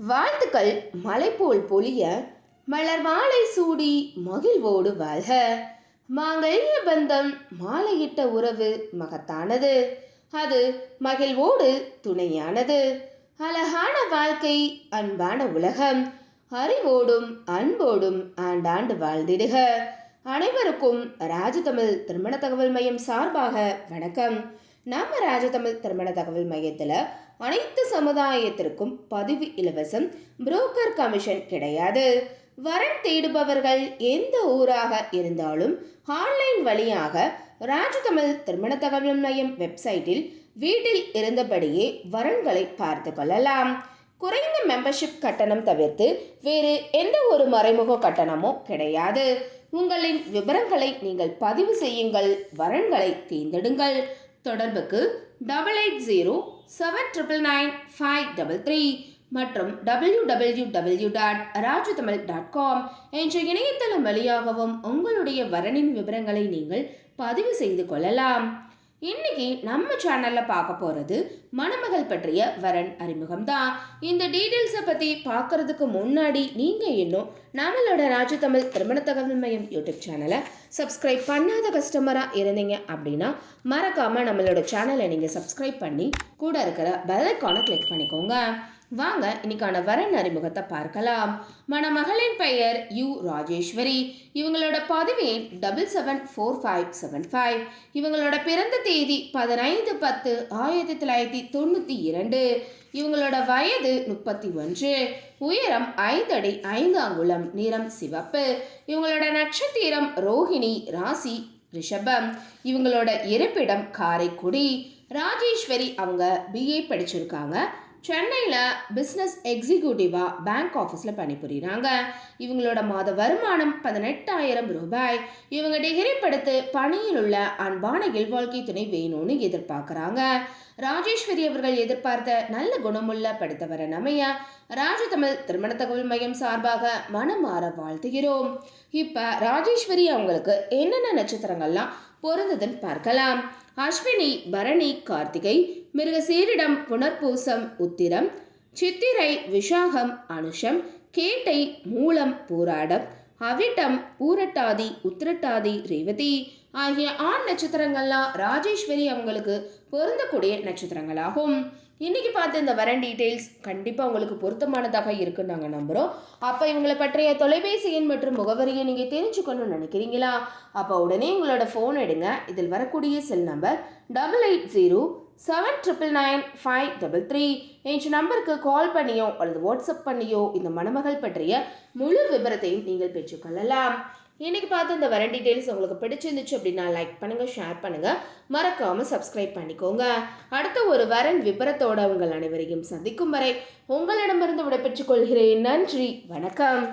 வாழ்த்துக்கள் மலை போல் பொழிய மலர் மாலை சூடி மகிழ்வோடு வாழ்க. மாங்கல்ய பந்தம் மாலையிட்ட உறவு மகத்தானது, அது மகிழ்வோடு துணையானது. அழகான வாழ்க்கை அன்பான உலகம், அறிவோடும் அன்போடும் ஆண்டாண்டு வாழ்ந்திடுக. அனைவருக்கும் ராஜதமிழ் திருமண தகவல் மையம் சார்பாக வணக்கம். நம்ம ராஜதமிழ் திருமண தகவல் மையத்தில் அனைத்து சமுதாயத்திற்கும் பதிவு இலவசம், புரோக்கர் கமிஷன் கிடையாது. வரன் தேடுபவர்கள் எந்த ஊராக இருந்தாலும் ஆன்லைன் வழியாக ராஜதமிழ் திருமண தகவல் மையம் வெப்சைட்டில் வீட்டில் இருந்தபடியே வரன்களை பார்த்து கொள்ளலாம். குறைந்த மெம்பர்ஷிப் கட்டணம் தவிர்த்து வேறு எந்த ஒரு மறைமுக கட்டணமும் கிடையாது. உங்களின் விவரங்களை நீங்கள் பதிவு செய்யுங்கள், வரன்களை தேர்ந்தெடுங்கள். தொடர்புக்கு 8807999533 மற்றும் www.rajuthamil.com என்ற இணையதளம் வழியாகவும் உங்களுடைய வரனின் விவரங்களை நீங்கள் பதிவு செய்து கொள்ளலாம். இன்னைக்கு நம்ம சேனல்ல பார்க்க போறது மணமகள் பற்றிய வரன் அறிமுகம் தான். இந்த டீடைல்ஸை பத்தி பார்க்கறதுக்கு முன்னாடி நீங்க இன்னும் நம்மளோட ராஜதமிழ் திருமண தகவல் மையம் யூடியூப் சேனலை சப்ஸ்கிரைப் பண்ணாத கஸ்டமரா இருந்தீங்க அப்படின்னா மறக்காம நம்மளோட சேனலை நீங்க சப்ஸ்கிரைப் பண்ணி கூட இருக்கிற பெல் ஐகானை கிளிக் பண்ணிக்கோங்க. வாங்க இன்னைக்கான வரன் அறிமுகத்தை பார்க்கலாம். மணமகளின் பெயர் யு ராஜேஸ்வரி. இவங்களோட பதவி 774575. இவங்களோட பிறந்த தேதி 15/10/1992. இவங்களோட வயது 31. உயரம் 5 அடி 5 அங்குலம். நிறம் சிவப்பு. இவங்களோட நட்சத்திரம் ரோஹிணி. ராசி ரிஷபம். இவங்களோட இருப்பிடம் காரைக்குடி. ராஜேஸ்வரி அவங்க BA படிச்சிருக்காங்க. சென்னையில் பிஸ்னஸ் எக்ஸிக்யூட்டிவாக பேங்க் ஆஃபீஸில் பணிபுரிகிறாங்க. இவங்களோட மாத வருமானம் 18,000 ரூபாய். இவங்க டிகிரி படித்து பணியில் உள்ள அன்பான இல்வாழ்க்கை துணை வேணும்னு எதிர்பார்க்குறாங்க. ராஜேஸ்வரி அவர்கள் எதிர்பார்த்த நல்ல குணமுள்ள படித்தவரை அமைய ராஜதமிழ் திருமண தகவல் மையம் சார்பாக மனமாற வாழ்த்துகிறோம். இப்போ ராஜேஸ்வரி அவங்களுக்கு என்னென்ன நட்சத்திரங்கள்லாம் பொருந்ததுன்னு பார்க்கலாம். அஸ்வினி, பரணி, கார்த்திகை, மிருகசீரிடம், புனர்பூசம், உத்திரம், சித்திரை, விஷாகம், அனுஷம், கேட்டை, மூலம், பூராடம், அவிட்டம், பூரட்டாதி, உத்திரட்டாதி, ரேவதி ஆகிய ஆண் நட்சத்திரங்கள்லாம் ராஜேஸ்வரி அவங்களுக்கு பொருந்தக்கூடிய நட்சத்திரங்களாகும். இன்னைக்கு பார்த்த இந்த வரன் டீட்டெயில்ஸ் கண்டிப்பாக உங்களுக்கு பொருத்தமானதாக இருக்குன்னு நாங்கள் நம்புகிறோம். அப்போ இவங்களை பற்றிய தொலைபேசி எண் மற்றும் முகவரியை நீங்கள் தெரிஞ்சுக்கணும்னு நினைக்கிறீங்களா? அப்போ உடனே உங்களோட ஃபோன் எடுங்க. இதில் வரக்கூடிய செல் நம்பர் 8807999533 என்ற நம்பருக்கு கால் பண்ணியோ அல்லது வாட்ஸ்அப் பண்ணியோ இந்த மணமகள் பற்றிய முழு விவரத்தையும் நீங்கள் பெற்றுக்கொள்ளலாம். இன்னைக்கு பார்த்து இந்த வரன் டீட்டெயில்ஸ் உங்களுக்கு பிடிச்சிருந்துச்சு அப்படின்னா லைக் பண்ணுங்க, ஷேர் பண்ணுங்க, மறக்காம சப்ஸ்கிரைப் பண்ணிக்கோங்க. அடுத்த ஒரு வரன் விபரத்தோட உங்கள் அனைவரையும் சந்திக்கும் வரை உங்களிடமிருந்து விடைபெற்றுக் கொள்கிறேன். நன்றி, வணக்கம்.